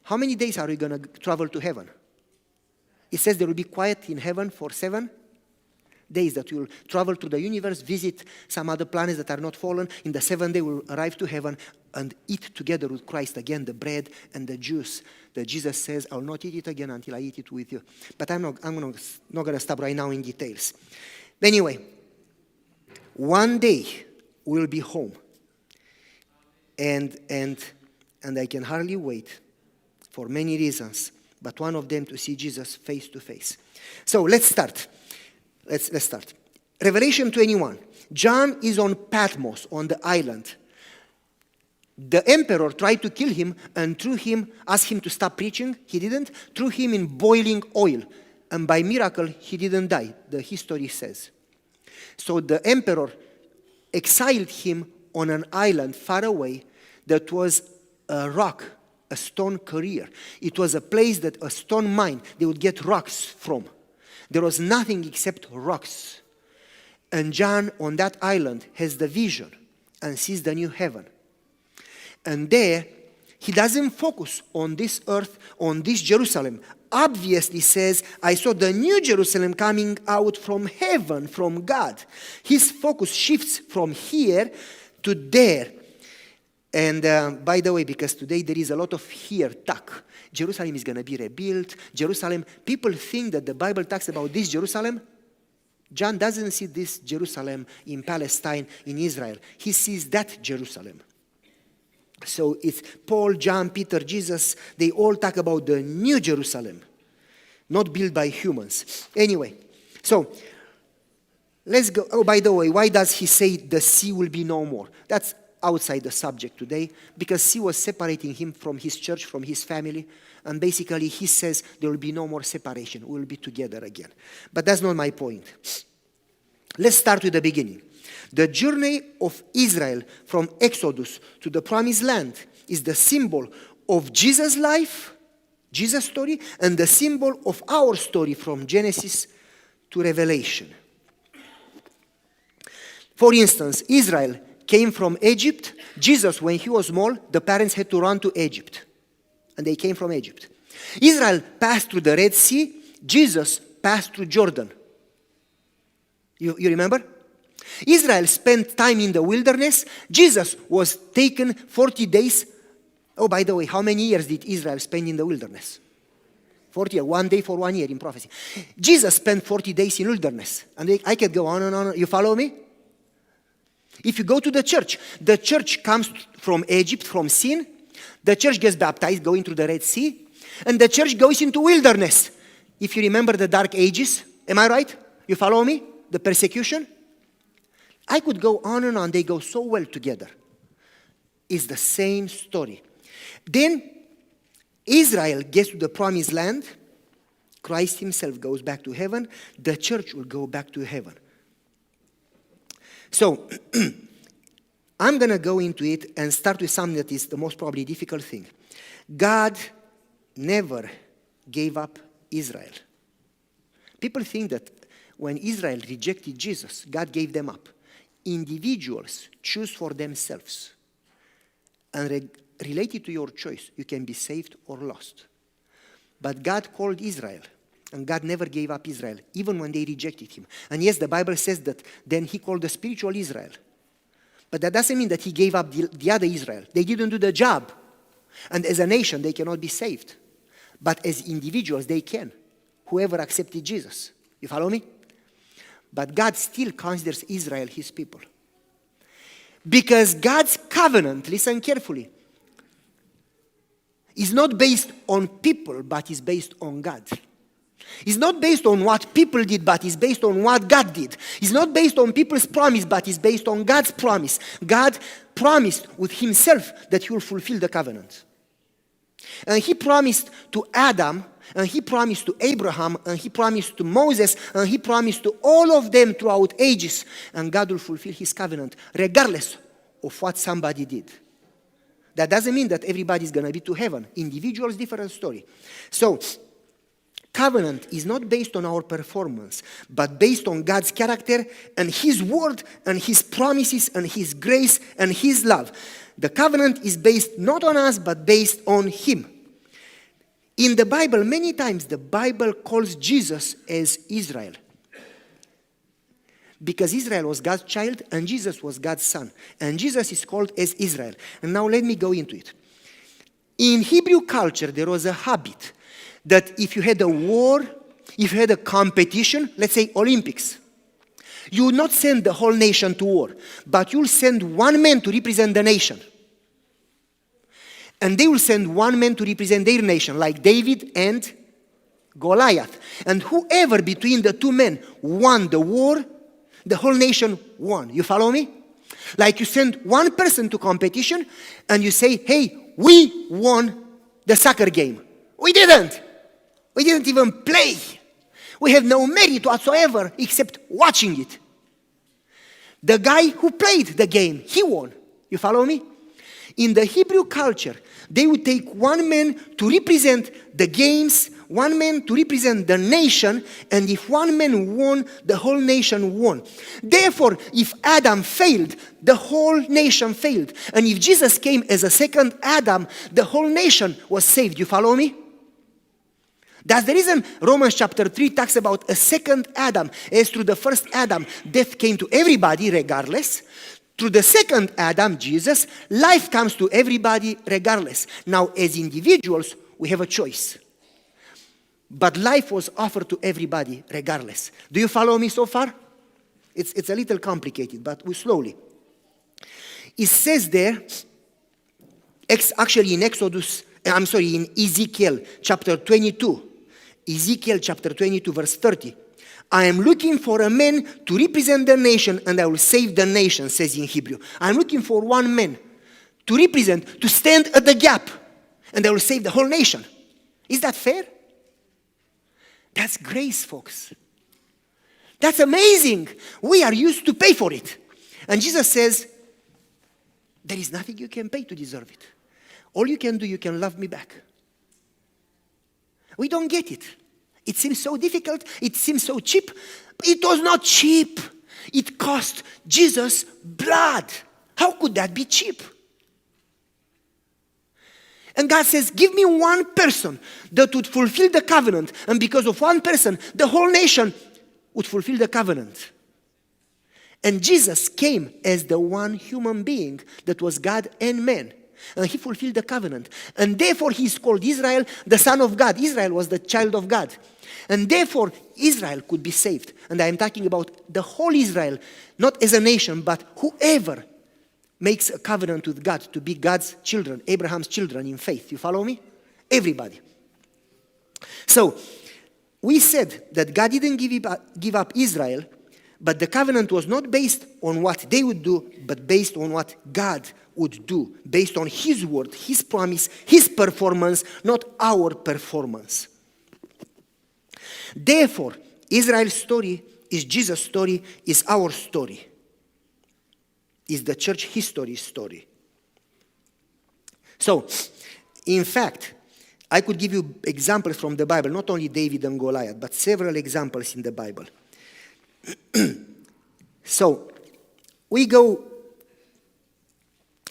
How many days are we going to travel to heaven? It says there will be quiet in heaven for 7 days, that we will travel through the universe, visit some other planets that are not fallen. In the 7th day, we will arrive to heaven and eat together with Christ again the bread and the juice that Jesus says, I will not eat it again until I eat it with you. But I'm not going to stop right now in details. Anyway, one day we'll be home. And I can hardly wait for many reasons, but one of them to see Jesus face to face. So let's start. Let's start. Revelation 21. John is on Patmos, on the island. The emperor tried to kill him and asked him to stop preaching. He didn't. Threw him in boiling oil. And by miracle, he didn't die, the history says. So the emperor exiled him on an island far away that was a rock, a stone career. It was a place that a stone mine, they would get rocks from. There was nothing except rocks. And John on that island has the vision and sees the new heaven. And there, he doesn't focus on this earth, on this Jerusalem. Obviously says, I saw the new Jerusalem coming out from heaven, from God. His focus shifts from here to there. And by the way, because today there is a lot of here talk. Jerusalem is going to be rebuilt. Jerusalem, people think that the Bible talks about this Jerusalem. John doesn't see this Jerusalem in Palestine, in Israel. He sees that Jerusalem. So it's Paul, John, Peter, Jesus, they all talk about the new Jerusalem, not built by humans. Anyway, so let's go. Oh, by the way, why does he say the sea will be no more? That's outside the subject today, because sea was separating him from his church, from his family, and basically he says there will be no more separation. We will be together again. But that's not my point. Let's start with the beginning. The journey of Israel from Exodus to the Promised Land is the symbol of Jesus' life, Jesus' story, and the symbol of our story from Genesis to Revelation. For instance, Israel came from Egypt. Jesus, when he was small, the parents had to run to Egypt. And they came from Egypt. Israel passed through the Red Sea. Jesus passed through Jordan. You remember? Israel spent time in the wilderness. Jesus was taken 40 days. Oh, by the way, how many years did Israel spend in the wilderness? 40 years, 1 day for 1 year in prophecy. Jesus spent 40 days in wilderness. And I could go on and on. You follow me? If you go to the church comes from Egypt, from sin. The church gets baptized, going through the Red Sea. And the church goes into wilderness. If you remember the Dark Ages, am I right? You follow me? The persecution. I could go on and on. They go so well together. It's the same story. Then Israel gets to the Promised Land. Christ himself goes back to heaven. The church will go back to heaven. So, I'm going to go into it and start with something that is the most probably difficult thing. God never gave up Israel. People think that when Israel rejected Jesus, God gave them up. Individuals choose for themselves. And related to your choice, you can be saved or lost. But God called Israel. And God never gave up Israel, even when they rejected him. And yes, the Bible says that then he called the spiritual Israel. But that doesn't mean that he gave up the other Israel. They didn't do the job. And as a nation, they cannot be saved. But as individuals, they can. Whoever accepted Jesus. You follow me? But God still considers Israel his people. Because God's covenant, listen carefully, is not based on people, but is based on God. It's not based on what people did, but it's based on what God did. It's not based on people's promise, but it's based on God's promise. God promised with himself that he will fulfill the covenant. And he promised to Adam, and he promised to Abraham, and he promised to Moses, and he promised to all of them throughout ages. And God will fulfill his covenant, regardless of what somebody did. That doesn't mean that everybody's going to be to heaven. Individuals, different story. So, covenant is not based on our performance, but based on God's character and his word and his promises and his grace and his love. The covenant is based not on us, but based on him. In the Bible, many times the Bible calls Jesus as Israel. Because Israel was God's child and Jesus was God's son. And Jesus is called as Israel. And now let me go into it. In Hebrew culture, there was a habit that if you had a war, if you had a competition, let's say Olympics, you would not send the whole nation to war, but you'll send one man to represent the nation. And they will send one man to represent their nation, like David and Goliath. And whoever between the two men won the war, the whole nation won. You follow me? Like you send one person to competition and you say, hey, we won the soccer game. We didn't. We didn't even play. We have no merit whatsoever except watching it. The guy who played the game, he won. You follow me? In the Hebrew culture, they would take one man to represent the games, one man to represent the nation, and if one man won, the whole nation won. Therefore, if Adam failed, the whole nation failed. And if Jesus came as a second Adam, the whole nation was saved. You follow me? That's the reason Romans chapter 3 talks about a second Adam. As through the first Adam, death came to everybody regardless. Through the second Adam, Jesus, life comes to everybody regardless. Now, as individuals, we have a choice. But life was offered to everybody regardless. Do you follow me so far? It's a little complicated, but we slowly. It says there, actually in in Ezekiel chapter 22, Ezekiel chapter 22 verse 30, I am looking for a man to represent the nation and I will save the nation, says in Hebrew. I'm looking for one man to represent, to stand at the gap, and I will save the whole nation. Is that fair? That's grace, folks. That's amazing. We are used to pay for it. And Jesus says, there is nothing you can pay to deserve it. All you can do, you can love me back. We don't get it. It seems so difficult. It seems so cheap. It was not cheap. It cost Jesus blood. How could that be cheap? And God says, give me one person that would fulfill the covenant. And because of one person, the whole nation would fulfill the covenant. And Jesus came as the one human being that was God and man. And he fulfilled the covenant. And therefore he is called Israel, the son of God. Israel was the child of God. And therefore Israel could be saved. And I am talking about the whole Israel, not as a nation, but whoever makes a covenant with God to be God's children, Abraham's children in faith. You follow me? Everybody. So, we said that God didn't give up Israel, but the covenant was not based on what they would do, but based on what God would do, based on His word, His promise, His performance, not our performance. Therefore, Israel's story is Jesus' story, is our story, is the church history story. So, in fact, I could give you examples from the Bible, not only David and Goliath, but several examples in the Bible. So, we go,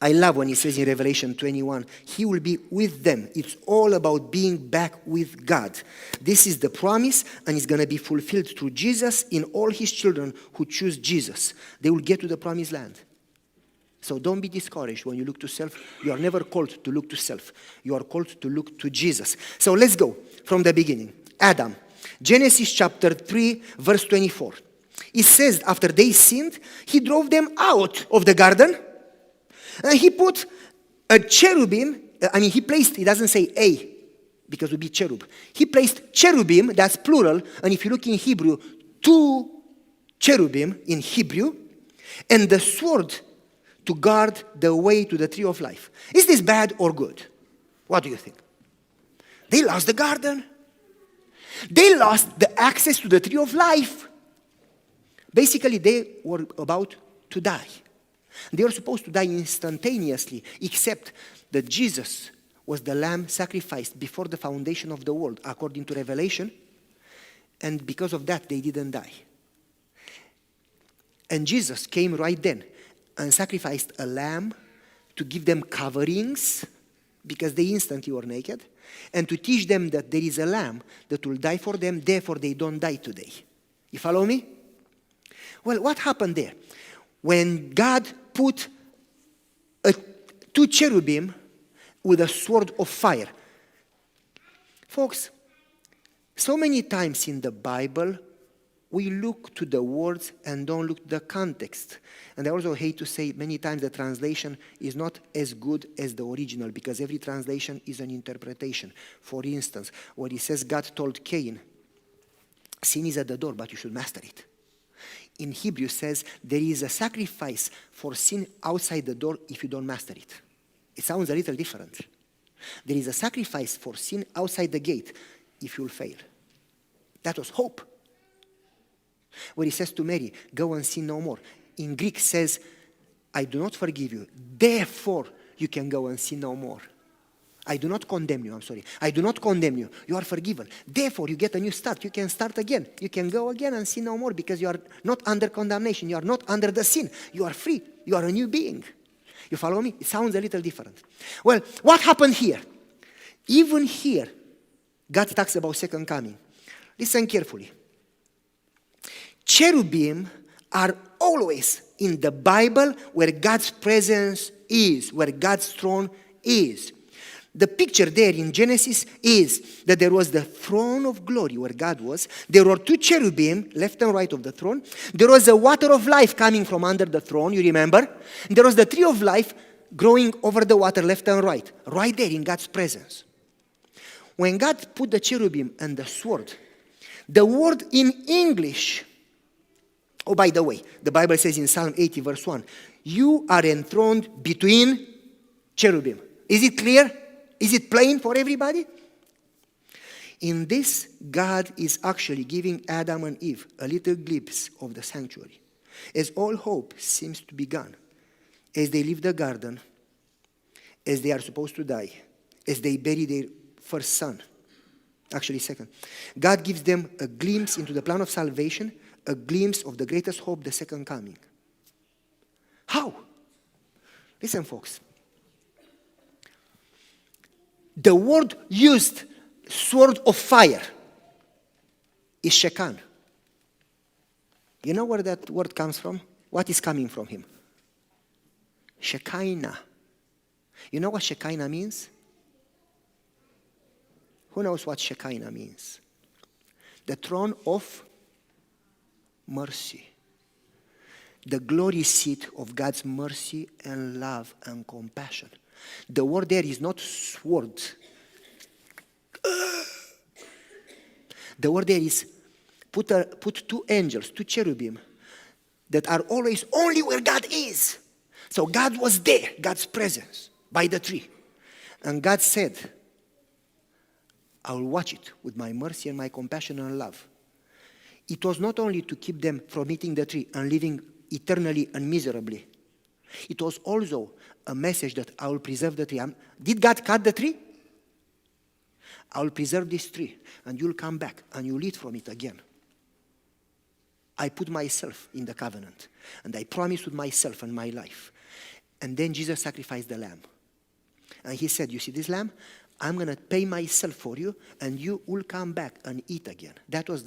I love when it says in Revelation 21, He will be with them. It's all about being back with God. This is the promise, and it's going to be fulfilled through Jesus in all His children who choose Jesus. They will get to the promised land. So don't be discouraged when you look to self. You are never called to look to self. You are called to look to Jesus. So let's go from the beginning. Adam. Genesis chapter 3, verse 24. It says after they sinned, He drove them out of the garden. And He put a cherubim, He placed, it doesn't say a, because it would be cherub. He placed cherubim, that's plural, and if you look in Hebrew, 2 cherubim in Hebrew, and the sword to guard the way to the tree of life. Is this bad or good? What do you think? They lost the garden. They lost the access to the tree of life. Basically, they were about to die. They were supposed to die instantaneously, except that Jesus was the lamb sacrificed before the foundation of the world, according to Revelation. And because of that, they didn't die. And Jesus came right then and sacrificed a lamb to give them coverings, because they instantly were naked, and to teach them that there is a lamb that will die for them, therefore they don't die today. You follow me? Well, what happened there? When God put two cherubim with a sword of fire. Folks, so many times in the Bible, we look to the words and don't look to the context. And I also hate to say many times the translation is not as good as the original, because every translation is an interpretation. For instance, where it says God told Cain, sin is at the door, but you should master it. In Hebrew says there is a sacrifice for sin outside the door if you don't master it. It sounds a little different. There is a sacrifice for sin outside the gate if you'll fail. That was hope. Where he says to Mary, go and sin no more. In Greek says, I do not forgive you, therefore you can go and sin no more. I do not condemn you, I do not condemn you. You are forgiven. Therefore, you get a new start. You can start again. You can go again and sin no more because you are not under condemnation. You are not under the sin. You are free. You are a new being. You follow me? It sounds a little different. Well, what happened here? Even here, God talks about second coming. Listen carefully. Cherubim are always in the Bible where God's presence is, where God's throne is. The picture there in Genesis is that there was the throne of glory where God was. There were two cherubim, left and right of the throne. There was a water of life coming from under the throne, you remember? There was the tree of life growing over the water, left and right there in God's presence. When God put the cherubim and the sword, the word in English, oh, by the way, the Bible says in Psalm 80, verse 1, you are enthroned between cherubim. Is it clear? Is it plain for everybody? In this, God is actually giving Adam and Eve a little glimpse of the sanctuary. As all hope seems to be gone, as they leave the garden, as they are supposed to die, as they bury their first son, actually second, God gives them a glimpse into the plan of salvation, a glimpse of the greatest hope, the second coming. How? Listen, folks. The word used, sword of fire, is Shekan. You know where that word comes from? What is coming from him? Shekinah. You know what Shekinah means? Who knows what Shekinah means? The throne of mercy. The glory seat of God's mercy and love and compassion. The word there is not sword. The word there is put two angels, two cherubim, that are always only where God is. So God was there, God's presence, by the tree. And God said, I will watch it with my mercy and my compassion and love. It was not only to keep them from eating the tree and living eternally and miserably. It was also a message that I will preserve the tree. Did God cut the tree? I will preserve this tree, and you'll come back, and you'll eat from it again. I put myself in the covenant, and I promise with myself and my life. And then Jesus sacrificed the lamb. And he said, you see this lamb? I'm going to pay myself for you, and you will come back and eat again. That was the